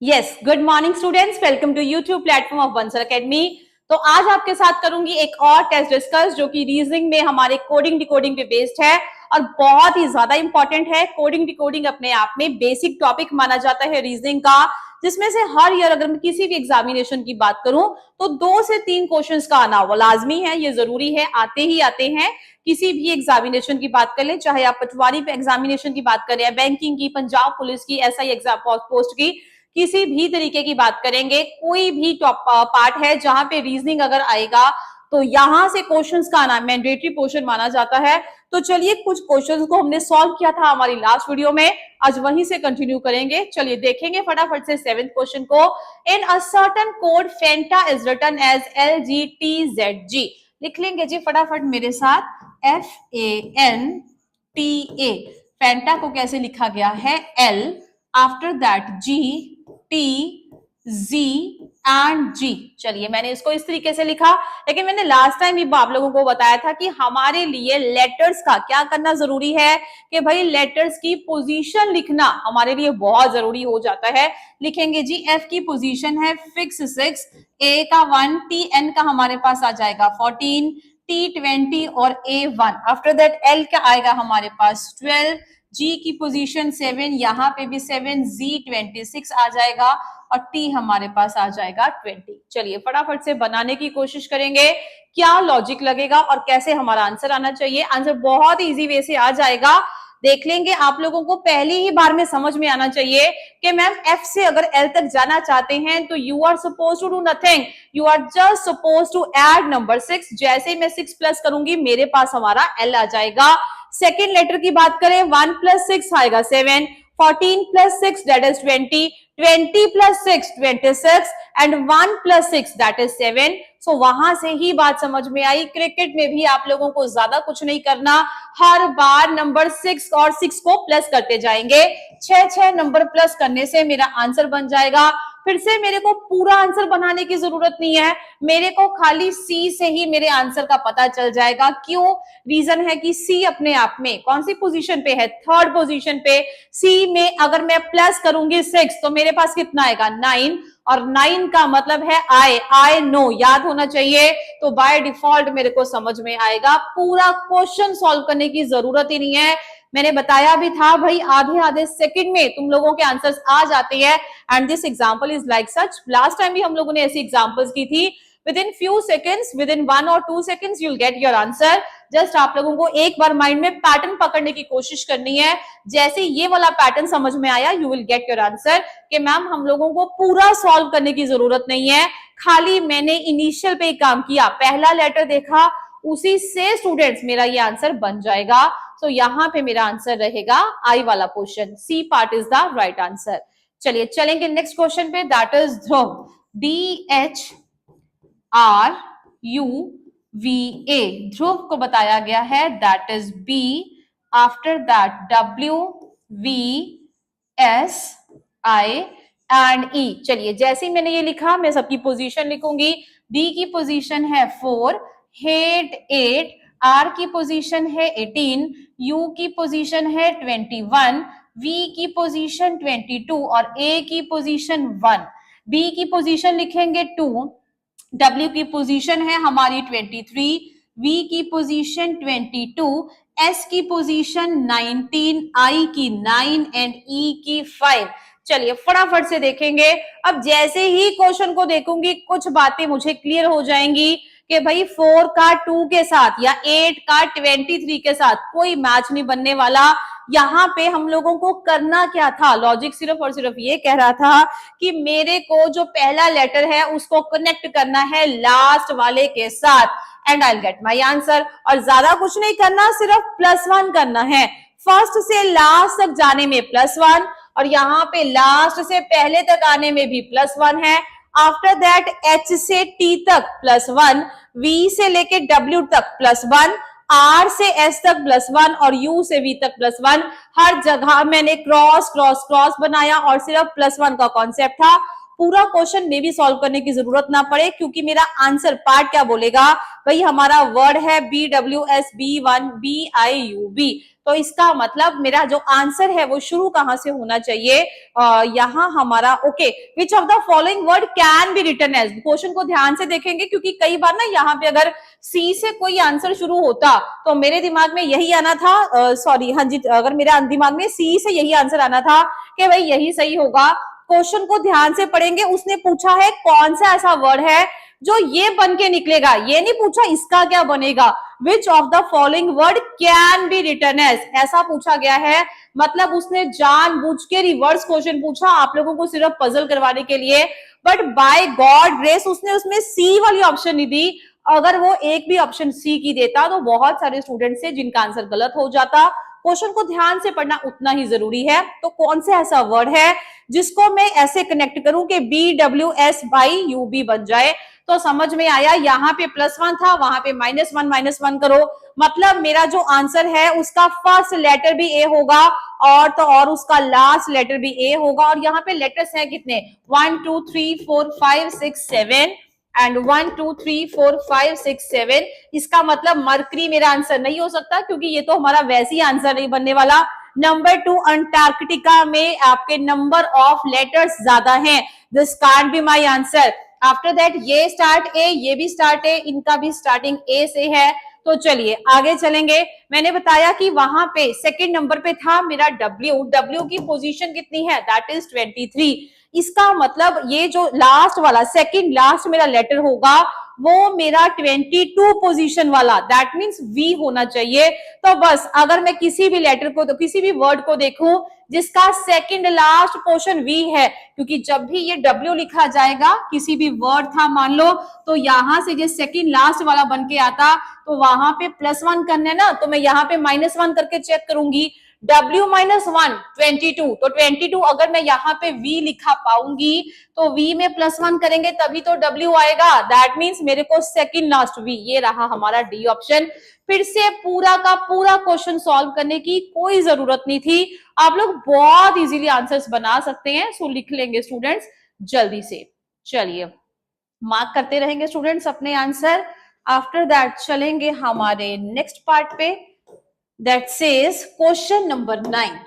Yes, good morning students, welcome to YouTube platform of Bansal academy. तो आज आपके साथ करूंगी एक और टेस्ट डिस्कस जो कि रीजनिंग में हमारे कोडिंग डिकोडिंग पे बेस्ड है और बहुत ही ज्यादा इंपॉर्टेंट है। कोडिंग डिकोडिंग अपने आप में बेसिक टॉपिक माना जाता है रीजनिंग का, जिसमें से हर ईयर अगर मैं किसी भी एग्जामिनेशन की बात करूं तो 2 से 3 क्वेश्चंस का आना वो लाजमी है, ये जरूरी है, आते ही आते हैं। किसी भी एग्जामिनेशन की बात कर ले, चाहे आप पटवारी पे एग्जामिनेशन की बात करें, बैंकिंग की, पंजाब पुलिस की, एसआई एग्जाम पोस्ट की, किसी भी तरीके की बात करेंगे, कोई भी टॉप पार्ट है जहां पे रीजनिंग अगर आएगा तो यहां से क्वेश्चंस का आना मैंडेटरी पोर्शन माना जाता है। तो चलिए, कुछ क्वेश्चंस को हमने सॉल्व किया था हमारी लास्ट वीडियो में, आज वहीं से कंटिन्यू करेंगे। चलिए देखेंगे फटाफट से 7th क्वेश्चन को। In a certain code Fanta is written as LGTZG। लिख लेंगे जी फटाफट मेरे साथ, FANTA। फेंटा को कैसे लिखा गया है? L, after that G, T, Z and G। चलिए, मैंने इसको इस तरीके से लिखा, लेकिन मैंने लास्ट टाइम भी आप लोगों को बताया था कि हमारे लिए लेटर्स का क्या करना जरूरी है कि भाई लेटर्स की पोजीशन लिखना हमारे लिए बहुत जरूरी हो जाता है। लिखेंगे जी, F की पोजीशन है फिक्स 6, A का 1, TN का हमारे पास आ जाएगा 14, T20 और A1। आफ्टर दैट L का आएगा हमारे पास 12, G की पोजीशन 7, यहाँ पे भी 7, Z 26 आ जाएगा और T हमारे पास आ जाएगा 20। चलिए फटाफट से बनाने की कोशिश करेंगे, क्या लॉजिक लगेगा और कैसे हमारा आंसर आना चाहिए। आंसर बहुत इजी वे से आ जाएगा, देख लेंगे। आप लोगों को पहली ही बार में समझ में आना चाहिए कि मैम F से अगर L तक जाना चाहते हैं तो you are suppose to do nothing, you are just suppose to add number 6। जैसे ही मैं 6 प्लस करूंगी मेरे पास हमारा L आ जाएगा। सेकेंड लेटर की बात करें, 1 प्लस 6 आएगा 7, 14 plus 6 that is 20, 20 plus 6 26 and 1 plus 6 that is 7। सो वहां से ही बात समझ में आई। क्रिकेट में भी आप लोगों को ज्यादा कुछ नहीं करना, हर बार नंबर 6 और 6 को प्लस करते जाएंगे। 6 नंबर प्लस करने से मेरा आंसर बन जाएगा। फिर से मेरे को पूरा आंसर बनाने की जरूरत नहीं है, मेरे को खाली सी से ही मेरे आंसर का पता चल जाएगा। क्यों? रीजन है कि सी अपने आप में कौन सी पोजीशन पे है? 3rd पोजीशन पे। सी में अगर मैं प्लस करूंगी 6 तो मेरे पास कितना आएगा? 9, और 9 का मतलब है आई नो, याद होना चाहिए। तो बाय डिफॉल्ट मेरे को समझ में आएगा, पूरा क्वेश्चन सॉल्व करने की जरूरत ही नहीं है। मैंने बताया भी था भाई, आधे आधे सेकंड में तुम लोगों के आंसर्स आ जाते हैं and this example is like such. Last time भी हम लोगों ने ऐसी एग्जांपल्स की थी। विदिन फ्यू सेकंड्स, विदिन 1 और 2 seconds you will get your answer. Just आप लोगों को एक बार माइंड में पैटर्न पकड़ने की कोशिश करनी है। जैसे ये वाला पैटर्न समझ में आया, you will get your answer. कि मैम हम लोगों को पूरा सॉल्व करने की जरूरत नहीं है, खाली मैंने इनिशियल पे काम किया, पहला लेटर देखा, उसी से स्टूडेंट्स मेरा ये आंसर बन जाएगा। तो यहाँ पे मेरा आंसर रहेगा आई वाला portion, C part is the right answer. चलिए चलेंगे नेक्स्ट क्वेश्चन पे, that is Dhruv, DHRUVA। Dhruv को बताया गया है that is B, after that WVSI and E। चलिए, जैसे ही मैंने ये लिखा मैं सबकी पोजीशन लिखूंगी। D की पोजीशन है 4, हेड 8, R की पोजीशन है 18, U की पोजीशन है 21, V की पोजीशन 22 और A की पोजीशन 1। B की पोजीशन लिखेंगे 2, W की पोजीशन है हमारी 23, V की पोजीशन 22, S की पोजीशन 19, I की 9 एंड E की 5। चलिए फटाफट से देखेंगे। अब जैसे ही क्वेश्चन को देखूंगी कुछ बातें मुझे क्लियर हो जाएंगी कि भाई 4 का 2 के साथ या 8 का 23 के साथ कोई मैच नहीं बनने वाला। यहाँ पे हम लोगों को करना क्या था? लॉजिक सिर्फ और सिर्फ ये कह रहा था कि मेरे को जो पहला लेटर है उसको कनेक्ट करना है लास्ट वाले के साथ and I will get my answer. और ज्यादा कुछ नहीं करना, सिर्फ +1 करना है। फर्स्ट से लास्ट तक जाने में +1 और यहाँ पे लास्ट से पहले तक आने में भी +1 है। आफ्टर दैट H से T तक +1, V से लेके W तक +1, R से S तक +1 और U से V तक +1। हर जगह मैंने क्रॉस क्रॉस क्रॉस बनाया और सिर्फ +1 का कॉन्सेप्ट था। पूरा क्वेश्चन में भी सॉल्व करने की जरूरत ना पड़े, क्योंकि मेरा आंसर पार्ट क्या बोलेगा भाई, हमारा वर्ड है BWSB1BIUB। तो इसका मतलब मेरा जो आंसर है वो शुरू कहां से होना चाहिए, यहां हमारा okay, which of the following word can be written as. Question को ध्यान से देखेंगे, क्योंकि कई बार ना यहाँ पे अगर सी से कोई आंसर शुरू होता तो मेरे दिमाग में यही आना था, सॉरी हाँ जी, अगर मेरे दिमाग में सी से यही आंसर आना था कि भाई यही सही होगा। क्वेश्चन को ध्यान से पढ़ेंगे, उसने पूछा है कौन सा ऐसा वर्ड है जो ये बन के निकलेगा, ये नहीं पूछा इसका क्या बनेगा। Which of the following word can be written as, ऐसा पूछा गया है। मतलब उसने जानबूझ के रिवर्स क्वेश्चन पूछा आप लोगों को सिर्फ पजल करवाने के लिए, बट बाय गॉड ग्रेस उसने उसमें सी वाली ऑप्शन नहीं दी। अगर वो एक भी ऑप्शन सी की देता तो बहुत सारे स्टूडेंट्स है जिनका आंसर गलत हो जाता। क्वेश्चन को ध्यान से पढ़ना उतना ही जरूरी है। तो कौन सा ऐसा वर्ड है जिसको मैं ऐसे कनेक्ट करूं कि BWS/UB बन जाए। तो समझ में आया, यहाँ पे +1 था, वहां पे -1 करो, मतलब मेरा जो आंसर है उसका फर्स्ट लेटर भी ए होगा और तो और उसका लास्ट लेटर भी ए होगा। और यहाँ पे लेटर्स हैं कितने, 1 2 3 4 5 6 7 एंड 1 2 3 4 5 6 7। इसका मतलब मरकरी मेरा आंसर नहीं हो सकता, क्योंकि ये तो हमारा वैसे ही आंसर नहीं बनने वाला। नंबर 2 अंटार्कटिका में आपके नंबर ऑफ लेटर्स ज्यादा हैं, this can't be my answer. After that ये स्टार्ट ए, ये भी स्टार्ट ए, इनका भी स्टार्टिंग ए से है। तो चलिए आगे चलेंगे। मैंने बताया कि वहां पे सेकंड नंबर पे था मेरा डब्ल्यू की पोजीशन कितनी है, दैट इज 23। इसका मतलब ये जो लास्ट वाला सेकंड लास्ट मेरा लेटर होगा वो मेरा 22 पोजीशन वाला, दैट मींस वी होना चाहिए। तो बस अगर मैं किसी भी लेटर को, तो किसी भी वर्ड को देखूं जिसका सेकंड लास्ट पोर्शन वी है, क्योंकि जब भी ये डब्ल्यू लिखा जाएगा, किसी भी वर्ड था मान लो, तो यहां से जो सेकंड लास्ट वाला बन के आता तो वहां पे +1 करना है ना, तो मैं यहाँ पे -1 करके चेक करूंगी। W -1 22, तो 22 अगर मैं यहाँ पे V लिखा पाऊंगी तो V में +1 करेंगे तभी तो W आएगा, दैट मींस मेरे को सेकंड लास्ट V, ये रहा हमारा डी ऑप्शन। फिर से पूरा का पूरा क्वेश्चन सॉल्व करने की कोई जरूरत नहीं थी, आप लोग बहुत इजीली आंसर्स बना सकते हैं। सो लिख लेंगे स्टूडेंट्स जल्दी से, चलिए मार्क करते रहेंगे स्टूडेंट्स अपने आंसर। आफ्टर दैट चलेंगे हमारे नेक्स्ट पार्ट पे, दैट सेज क्वेश्चन नंबर 9।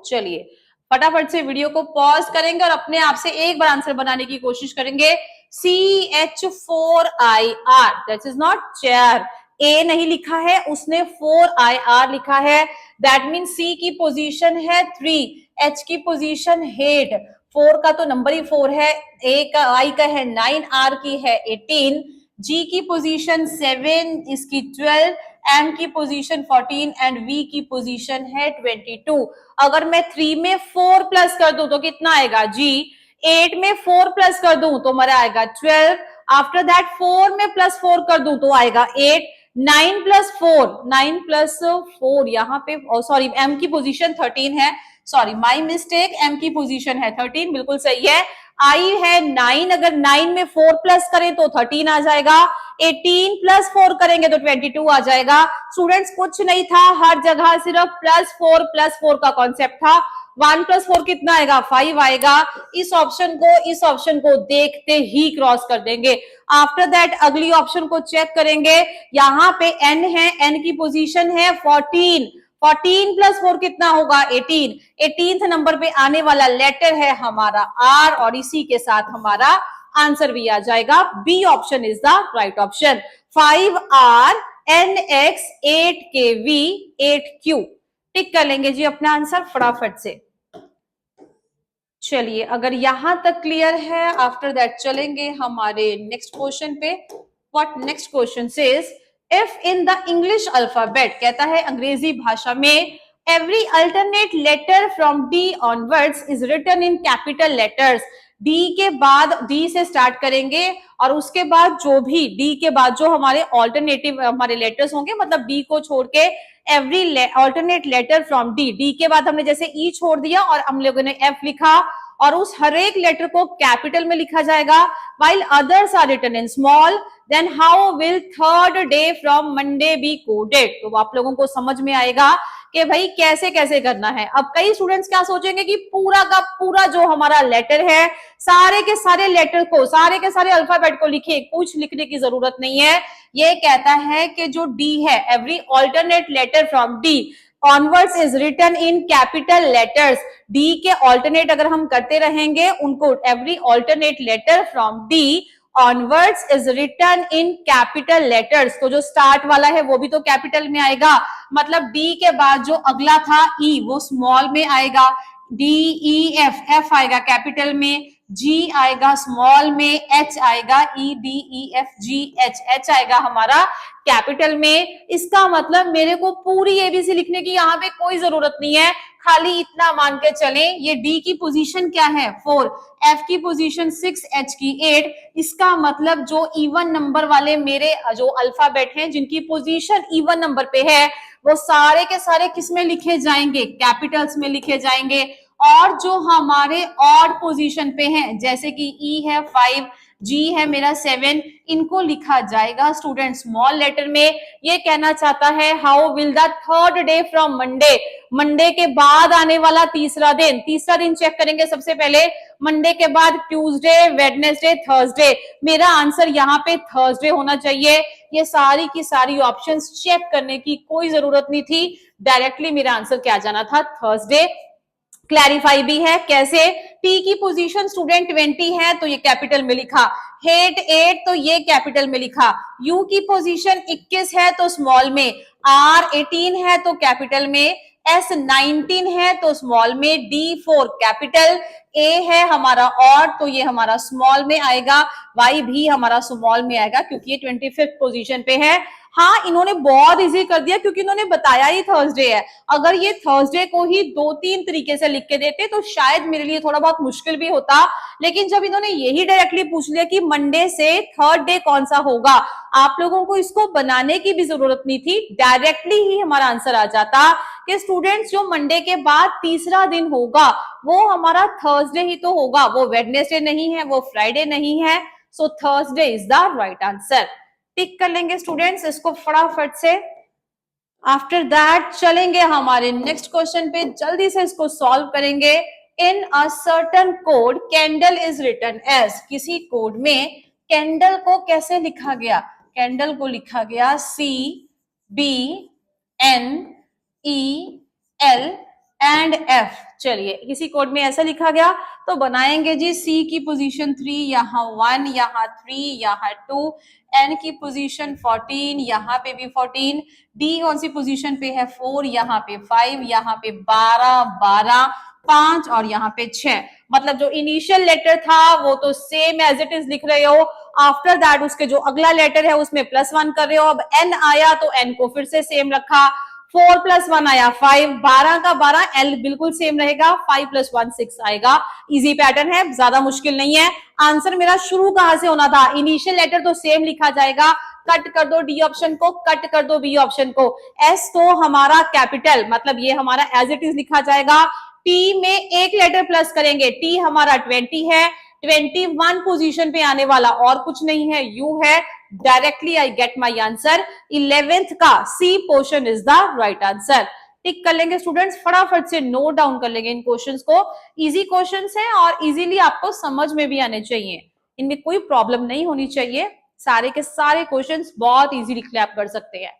चलिए फटाफट से वीडियो को पॉज करेंगे और अपने आप से एक बार आंसर बनाने की कोशिश करेंगे। CH4IR, that is not chair, A नहीं लिखा है उसने, 4IR लिखा है, दैट मीन सी की पोजीशन है 3, एच की पोजीशन 8, 4 का तो नंबर ही 4 है, ए का आई का है 9, आर की है 18, जी की पोजीशन 7, इसकी 12, एम की पोजीशन 14 एंड वी की पोजीशन है 22। अगर मैं 3 में 4 प्लस कर दूं तो कितना आएगा जी, 8 में 4 प्लस कर दूं तो मेरा आएगा 12, आफ्टर दैट 4 में +4 कर दूं तो आएगा 8, 9 प्लस 4 यहाँ पे, सॉरी एम की पोजीशन 13 है, सॉरी माय मिस्टेक, एम की पोजीशन है 13, बिल्कुल सही है। आई है 9, अगर 9 में 4 प्लस करें तो 13 आ जाएगा, 18 + 4 करेंगे तो 22 आ जाएगा। स्टूडेंट्स कुछ नहीं था, हर जगह सिर्फ +4 का कॉन्सेप्ट था। 1 + 4 कितना आएगा, 5 आएगा। इस ऑप्शन को देखते ही क्रॉस कर देंगे। आफ्टर दैट अगली ऑप्शन को चेक करेंगे, यहाँ पे n है, n की पोजीशन है 14 + 4 कितना होगा 18, 18th नंबर पे आने वाला लेटर है हमारा R और इसी के साथ हमारा आंसर भी आ जाएगा। B option is the right option, 5R NX 8KV 8Q। Tick कर लेंगे जी अपना आंसर फटाफट से। चलिए अगर यहां तक क्लियर है, आफ्टर दैट चलेंगे हमारे नेक्स्ट क्वेश्चन पे। What next question says, if in the English alphabet, कहता है अंग्रेजी भाषा में, every alternate letter from D onwards is written in capital letters. D के बाद, डी से स्टार्ट करेंगे और उसके बाद जो भी डी के बाद जो हमारे ऑल्टरनेटिव हमारे लेटर्स होंगे, मतलब डी को छोड़ के every alternate letter from D, D के बाद हमने जैसे ई छोड़ दिया और हम लोगों ने एफ लिखा और उस हर एक लेटर को कैपिटल में लिखा जाएगा, while others are written in small, then how will third day from Monday be coded? तो आप लोगों को समझ में आएगा कि भाई कैसे कैसे करना है। अब कई स्टूडेंट्स क्या सोचेंगे कि पूरा का पूरा जो हमारा लेटर है, सारे के सारे लेटर को, सारे के सारे अल्फाबेट को लिखे, कुछ लिखने की जरूरत नहीं है। ये कहता है कि जो डी है, every alternate letter from D onwards is written in capital letters. D के ऑल्टरनेट अगर हम करते रहेंगे, उनको every alternate letter from D onwards is written in capital letters. तो जो स्टार्ट वाला है वो भी तो कैपिटल में आएगा, मतलब डी के बाद जो अगला था ई, वो स्मॉल में आएगा। डी ई एफ, एफ आएगा कैपिटल में, जी आएगा स्मॉल में, एच आएगा, E D E F G H, H आएगा हमारा कैपिटल में। इसका मतलब मेरे को पूरी एबीसी लिखने की यहाँ पे कोई जरूरत नहीं है, खाली इतना मान के चलें, ये डी की पोजीशन क्या है 4, एफ की पोजीशन 6, एच की 8। इसका मतलब जो इवन नंबर वाले मेरे जो अल्फाबेट हैं, जिनकी पोजीशन इवन नंबर पे है, वो सारे के सारे किस में लिखे जाएंगे, कैपिटल्स में लिखे जाएंगे। और जो हमारे ऑड पोजीशन पे हैं, जैसे कि ई है 5, जी है मेरा 7, इनको लिखा जाएगा स्टूडेंट स्मॉल लेटर में। ये कहना चाहता है how will the third day from Monday, Monday के बाद आने वाला तीसरा दिन, तीसरा दिन चेक करेंगे सबसे पहले। मंडे के बाद ट्यूसडे, वेडनेसडे, थर्सडे, मेरा आंसर यहाँ पे थर्सडे होना चाहिए। ये सारी की सारी ऑप्शंस चेक करने की कोई जरूरत नहीं थी, डायरेक्टली मेरा आंसर क्या जाना था, थर्सडे। क्लैरिफाई भी है कैसे, टी की पोजीशन स्टूडेंट 20 है तो ये कैपिटल में लिखा, हेट 8 तो ये कैपिटल में लिखा, यू की पोजीशन 21 है तो स्मॉल में, आर 18 है तो कैपिटल में, एस 19 है तो स्मॉल में, डी 4 कैपिटल, ए है हमारा और तो ये हमारा स्मॉल में आएगा, वाई भी हमारा स्मॉल में आएगा क्योंकि ये 25th पोजीशन पे है। हाँ, इन्होंने बहुत इजी कर दिया क्योंकि इन्होंने बताया ही थर्सडे है। अगर ये थर्सडे को ही 2-3 तरीके से लिख के देते तो शायद मेरे लिए थोड़ा बहुत मुश्किल भी होता, लेकिन जब इन्होंने यही डायरेक्टली पूछ लिया कि मंडे से थर्ड डे कौन सा होगा, आप लोगों को इसको बनाने की भी जरूरत नहीं थी, डायरेक्टली ही हमारा आंसर आ जाता कि स्टूडेंट्स जो मंडे के बाद तीसरा दिन होगा वो हमारा थर्सडे ही तो होगा, वो वेडनेसडे नहीं है, वो फ्राइडे नहीं है। So Thursday is the right answer. Tick कर लेंगे स्टूडेंट्स इसको फटाफट से। आफ्टर दैट चलेंगे हमारे नेक्स्ट क्वेश्चन पे, जल्दी से इसको सॉल्व करेंगे। In a certain code candle is written as, किसी कोड में कैंडल को कैसे लिखा गया, कैंडल को लिखा गया CBNEL एंड F। चलिए किसी कोड में ऐसा लिखा गया तो बनाएंगे जी, C की पोजीशन 3, यहाँ 1, यहाँ 3, यहाँ 2, N की पोजीशन 14, यहाँ पे भी 14, D कौन सी पोजीशन पे है 4, यहाँ पे 5, यहाँ पे 12, 5 और यहाँ पे 6। मतलब जो इनिशियल लेटर था वो तो सेम एज इट इज लिख रहे हो, आफ्टर दैट उसके जो अगला लेटर है उसमें +1 कर रहे हो। अब N आया तो N को फिर से सेम रखा, 4 + 1 आया 5, 12 का 12, L बिल्कुल सेम रहेगा, 5 + 1 6 आएगा। इजी पैटर्न है, ज्यादा मुश्किल नहीं है। आंसर मेरा शुरू कहां से होना था, इनिशियल लेटर तो सेम लिखा जाएगा, कट कर दो डी ऑप्शन को, कट कर दो बी ऑप्शन को। एस तो हमारा कैपिटल, मतलब ये हमारा एज इट इज लिखा जाएगा। टी में एक लेटर प्लस करेंगे, टी हमारा 20 है, 21 पोजीशन पे आने वाला और कुछ नहीं है, यू है, directly I get my answer. 11th का C portion is the right answer. Tick कर लेंगे स्टूडेंट्स, फटाफट से नोट डाउन कर लेंगे इन क्वेश्चंस को। इजी क्वेश्चंस हैं और इजीली आपको समझ में भी आने चाहिए, इनमें कोई प्रॉब्लम नहीं होनी चाहिए। सारे के सारे क्वेश्चंस बहुत इजीली क्लैप कर सकते हैं।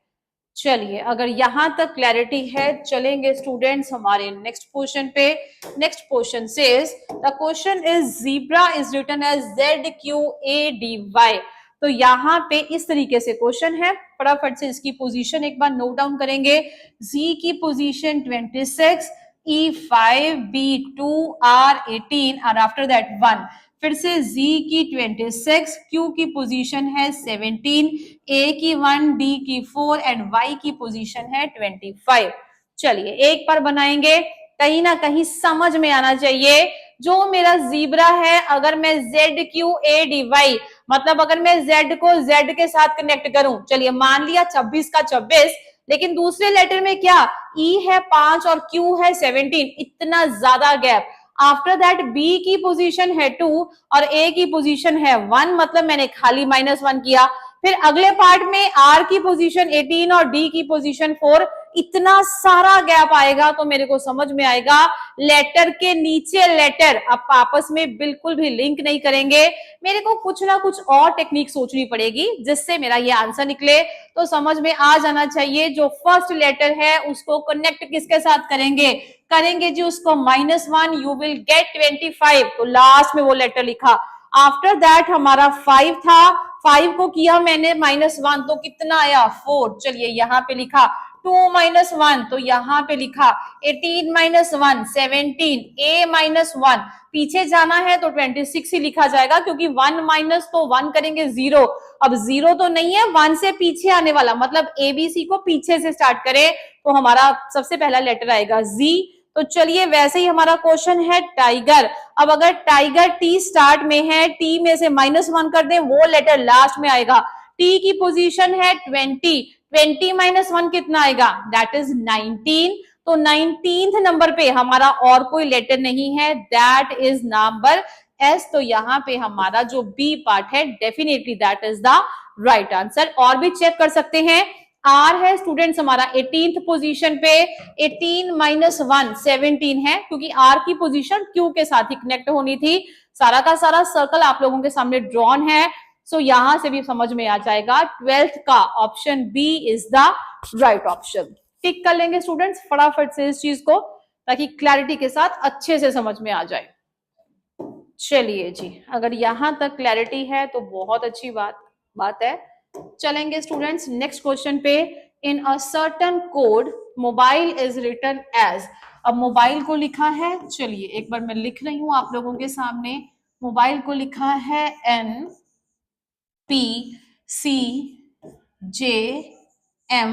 चलिए अगर यहां तक क्लैरिटी है, चलेंगे स्टूडेंट्स हमारे नेक्स्ट क्वेश्चन पे। Next question says the question is zebra is written as ZQADY। तो यहाँ पे इस तरीके से क्वेश्चन है, फटाफट से इसकी पोजीशन एक बार नोट डाउन करेंगे। Z की पोजीशन 26, E5, B2, R18 और आफ्टर दैट 1। फिर से Z की 26, Q की पोजीशन है 17, A की 1, D की 4 एंड Y की पोजीशन है 25। चलिए एक बार बनाएंगे, कहीं ना कहीं समझ में आना चाहिए। जो मेरा ज़ीब्रा है, अगर मैं ZQADY, मतलब अगर मैं Z को Z के साथ कनेक्ट करूं, चलिए मान लिया 26 का 26, लेकिन दूसरे लेटर में क्या E है 5 और Q है 17, इतना ज्यादा गैप। आफ्टर दैट बी की पोजीशन है 2 और ए की पोजीशन है 1, मतलब मैंने खाली -1 किया। फिर अगले पार्ट में आर की पोजीशन 18 और डी की पोजीशन 4, इतना सारा गैप आएगा तो मेरे को समझ में आएगा लेटर के नीचे लेटर अब आपस में बिल्कुल भी लिंक नहीं करेंगे। मेरे को कुछ ना कुछ और टेक्निक सोचनी पड़ेगी जिससे मेरा ये आंसर निकले। तो समझ में आ जाना चाहिए जो फर्स्ट लेटर है उसको कनेक्ट किसके साथ करेंगे जी उसको -1, यू विल गेट 25। तो लास्ट में वो लेटर लिखा। आफ्टर दैट हमारा 5 था, 5 को किया मैंने -1 तो कितना आया 4। चलिए यहाँ पे लिखा 2 - 1 तो यहाँ पे लिखा 18 - 1 17, a -1 पीछे जाना है तो 26 ही लिखा जाएगा क्योंकि 1 माइनस तो 1 करेंगे 0। अब 0 तो नहीं है, 1 से पीछे आने वाला मतलब ABC को पीछे से स्टार्ट करें तो हमारा सबसे पहला लेटर आएगा Z। तो चलिए वैसे ही हमारा क्वेश्चन है टाइगर। अब अगर टाइगर टी स्टार्ट में है, टी में से -1 कर दें वो लेटर लास्ट में आएगा। टी की पोजीशन है 20, 20 - 1 कितना आएगा दैट इज 19। तो 19th नंबर पे हमारा और कोई लेटर नहीं है, दैट इज नंबर एस। तो यहाँ पे हमारा जो बी पार्ट है definitely that is the right answer. और भी चेक कर सकते हैं, आर है स्टूडेंट्स हमारा 18th पोजीशन पे, 18 - 1 17 है क्योंकि आर की पोजीशन क्यू के साथ ही कनेक्ट होनी थी। सारा का सारा सर्कल आप लोगों के सामने ड्रॉन है, सो यहां से भी समझ में आ जाएगा 12th का option B is the right option. Tick कर लेंगे स्टूडेंट्स फटाफट से इस चीज को ताकि क्लैरिटी के साथ अच्छे से समझ में आ जाए। चलिए जी, अगर यहां तक क्लैरिटी है तो बहुत अच्छी बात है। चलेंगे स्टूडेंट्स नेक्स्ट क्वेश्चन पे। In a certain code mobile is written as. अब मोबाइल को लिखा है, चलिए एक बार मैं लिख रही हूं आप लोगों के सामने। मोबाइल को लिखा है NPCJ M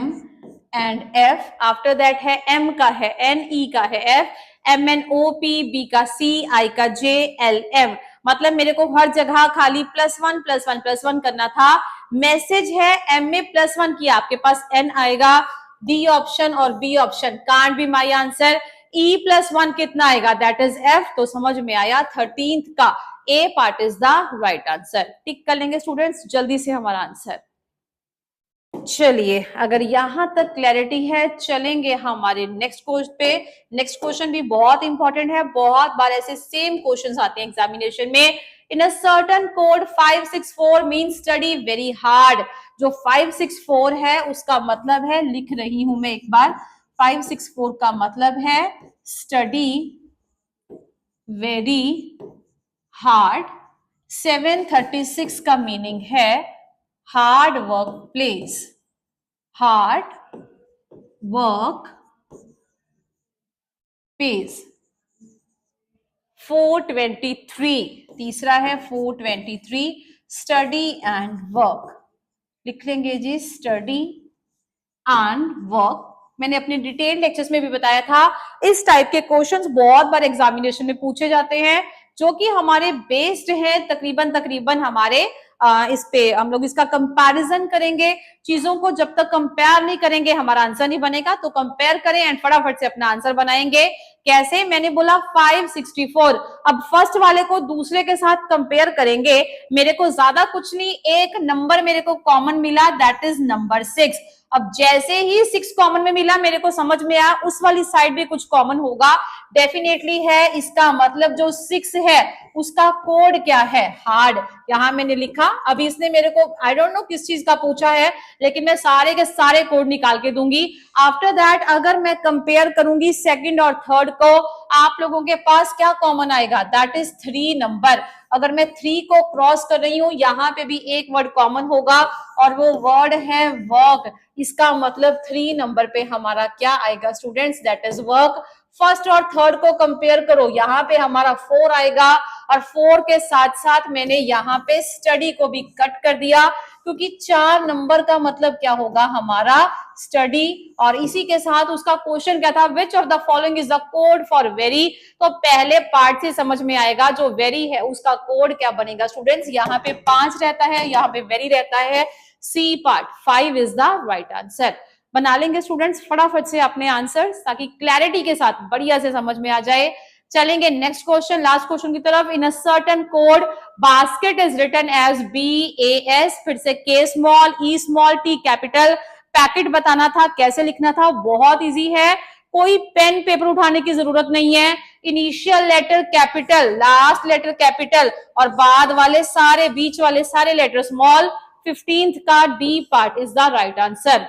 and F। After that है M का है NE का है F, MNOP, B का C, I का J, LM। मतलब मेरे को हर जगह खाली +1 +1 +1 करना था। मैसेज है M में +1 किया, आपके पास N आएगा। D ऑप्शन और B option can't be my answer. E +1 कितना आएगा दैट इज F। तो समझ में आया 13th का A part is the right answer. Tick कर लेंगे स्टूडेंट्स जल्दी से हमारा आंसर। चलिए अगर यहां तक क्लैरिटी है चलेंगे हमारे नेक्स्ट क्वेश्चन पे। नेक्स्ट क्वेश्चन भी बहुत इंपॉर्टेंट है, बहुत बार ऐसे सेम क्वेश्चंस आते हैं एग्जामिनेशन में। In a certain code 564 mean study very hard. जो 564 है उसका मतलब है, लिख रही हूं मैं एक बार, 564 का मतलब है स्टडी वेरी हार्ड। 736 का मीनिंग है hard work place, hard work pace. 423 तीसरा है 423 स्टडी एंड वर्क। लिख लेंगे जी स्टडी एंड वर्क। मैंने अपने डिटेल लेक्चर्स में भी बताया था इस टाइप के क्वेश्चंस बहुत बार एग्जामिनेशन में पूछे जाते हैं जो कि हमारे बेस्ड हैं तकरीबन हमारे इस पे हम लोग इसका कंपैरिजन करेंगे। चीजों को जब तक कंपेयर नहीं करेंगे हमारा आंसर नहीं बनेगा, तो कंपेयर करें एंड फटाफट से अपना आंसर बनाएंगे। कैसे, मैंने बोला 564। अब फर्स्ट वाले को दूसरे के साथ कंपेयर करेंगे, मेरे को ज्यादा कुछ नहीं, एक नंबर मेरे को कॉमन मिला दैट इज नंबर 6। अब जैसे ही 6 कॉमन में मिला मेरे को समझ में आया उस वाली साइड भी कुछ कॉमन होगा, डेफिनेटली है। इसका मतलब जो 6 है उसका कोड क्या है, हार्ड। यहां मैंने लिखा, अभी इसने मेरे को आई डोंट नो किस चीज का पूछा है, लेकिन मैं सारे के सारे कोड निकाल के दूंगी। आफ्टर दैट अगर मैं कंपेयर करूंगी सेकंड और थर्ड को, आप लोगों के पास क्या कॉमन आएगा दैट इज 3 नंबर। अगर मैं 3 को क्रॉस कर रही हूं यहाँ पे भी एक वर्ड कॉमन होगा और वो वर्ड है वर्क। इसका मतलब 3 नंबर पे हमारा क्या आएगा students that is work. First और थर्ड को कंपेयर करो, यहाँ पे हमारा 4 आएगा और 4 के साथ साथ मैंने यहाँ पे स्टडी को भी कट कर दिया क्योंकि 4 नंबर का मतलब क्या होगा हमारा स्टडी। और इसी के साथ उसका क्वेश्चन क्या था, विच of the following is the code for very. तो पहले पार्ट से समझ में आएगा जो वेरी है उसका कोड क्या बनेगा स्टूडेंट्स। यहाँ पे 5 रहता है, यहाँ पे वेरी रहता है, C part 5 is the right answer. बना लेंगे स्टूडेंट्स फटाफट से अपने आंसर ताकि क्लैरिटी के साथ बढ़िया से समझ में आ जाए। चलेंगे नेक्स्ट क्वेश्चन, लास्ट क्वेश्चन की तरफ। In a certain code basket is written as BAS, फिर से K small, E small, T capital. Packet बताना था, कैसे लिखना था, बहुत इजी है, कोई पेन पेपर उठाने की जरूरत नहीं है। Initial letter capital, last letter capital और बाद वाले सारे, बीच वाले सारे लेटर स्मॉल। 15th का D part is the right answer.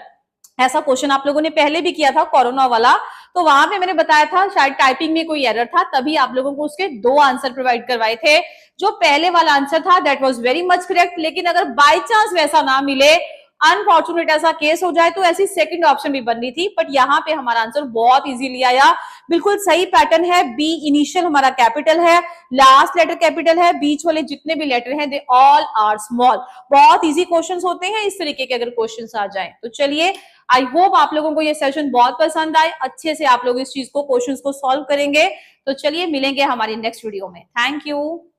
ऐसा क्वेश्चन आप लोगों ने पहले भी किया था कोरोना वाला, तो वहां पे मैंने बताया था शायद टाइपिंग में कोई एरर था, तभी आप लोगों को उसके 2 आंसर प्रोवाइड करवाए थे। जो पहले वाला आंसर था that was very much correct, लेकिन अगर बाय चांस वैसा ना मिले, अनफॉर्चुनेट ऐसा केस हो जाए, तो ऐसी सेकंड ऑप्शन भी बननी थी, बट यहाँ पे हमारा आंसर बहुत इजीली आया। बिल्कुल सही पैटर्न है। बी इनिशियल हमारा कैपिटल है, लास्ट लेटर कैपिटल है, बीच वाले जितने भी लेटर हैं दे ऑल आर स्मॉल। बहुत इजी क्वेश्चंस होते हैं इस तरीके के अगर क्वेश्चंस आ जाएं तो। चलिए, आई होप आप लोगों को ये सेशन बहुत पसंद आए, अच्छे से आप लोग इस चीज को, क्वेश्चंस को सॉल्व करेंगे। तो चलिए मिलेंगे हमारी नेक्स्ट वीडियो में। Thank you.